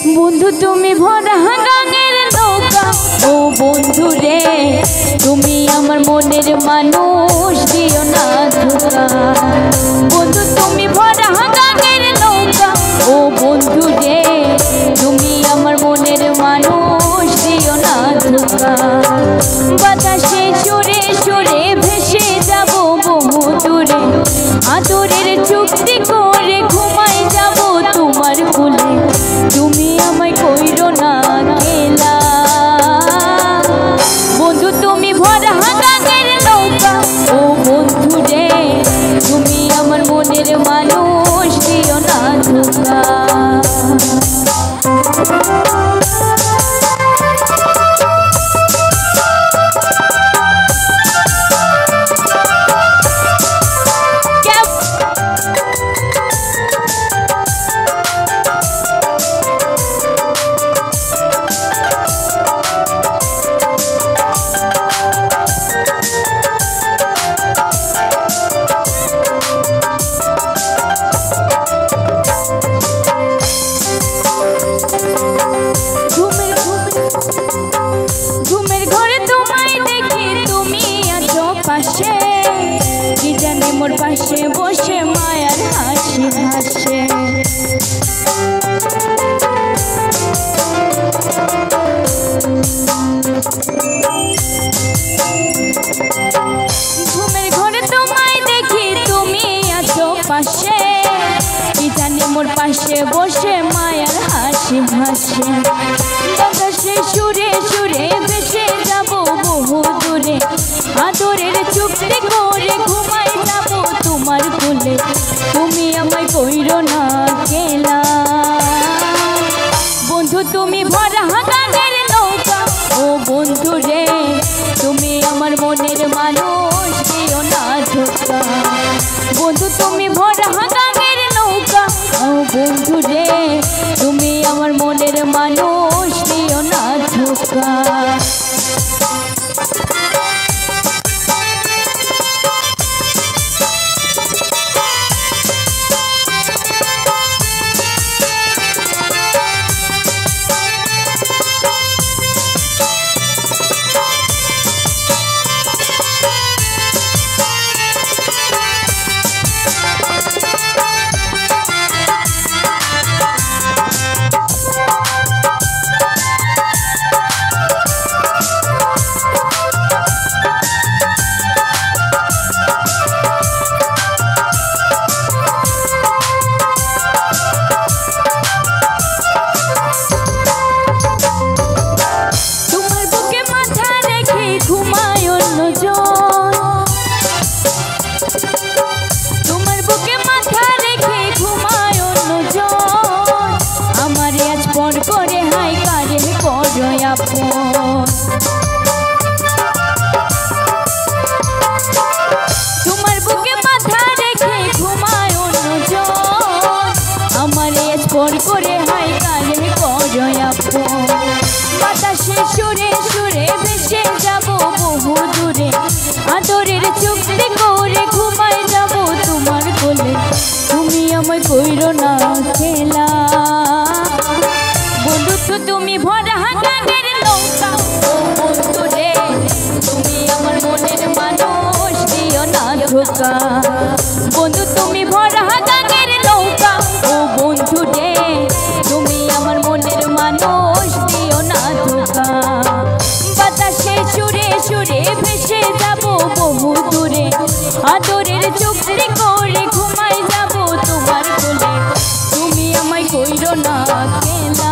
বন্ধু তুমি ভরা গানের নৌকা, ও বন্ধু রে তুমি আমার মনের মানুষ, দিও না ধোঁকা। বন্ধু তুমি ভরা গানের নৌকা, ও বন্ধু রে তুমি আমার মনের মানুষ, দিও না ধোঁকা। বাতাসে সুরে সুরে ভেসে যাব বহু দূরে, আদরের চুক্তি করে ঘুমাই যাব তোমার কোলে, তুমি আমায় কইরো না খেলা। বন্ধু তুমি ভরা গানের নৌকা, ও বন্ধু রে তুমি আমার মনের মানুষ, দিও না ধোঁকা। ঘুমের ঘরে তোমায় দেখি তুমি আছো পাশে, কি জানি মোর পাশে বসে মায়ার হাসি হাসে। ঘুমের ঘরে তোমায় দেখি তুমি আছো পাশে, কি জানি মোর পাশে বসে মায়ার হাসি হাসে। বাতাসে সুরে সুরে ভেসে যাব বহু দূরে, আদরের চুক্তি করে ঘুমাই যাব তোমার কোলে, তুমি আমায় কইরো না খেলা। বন্ধু তুমি ভরা গানের নৌকা, ও বন্ধু রে তুমি আমার মনের মানুষ, দিও না ধোঁকা। বন্ধু তুমি ভরা গানের নৌকা, ও বন্ধু রে তুমি আমার মনের মানুষ, দিও না ধোঁকা। করে হাই কারে করো আপন, তোমার বুকে মাথা রেখে ঘুমায় অন্যজন, আমার স্পর করে হাই কারে করো আপন। বাতাসে সুরে সুরে ভেসে যাব বহু দূরে, আদরের চুক্তি করে ঘুমায় যাব তোমার কোলে, তুমি আমায় কইরো না খেলা। বন্ধু তুমি ভরা গানের নৌকা, ও বন্ধু রে তুমি আমার মনের মানুষ, দিও না ধোঁকা। বন্ধু তুমি ভরা গানের নৌকা, ও বন্ধু রে তুমি আমার মনের মানুষ, দিও না ধোঁকা। বাতাসে সুরে সুরে ভেসে যাব বহু দূরে, আদরের চুক্তি করে ঘুমাই যাব তোমার কোলে, তুমি আমায় কইরো না খেলা।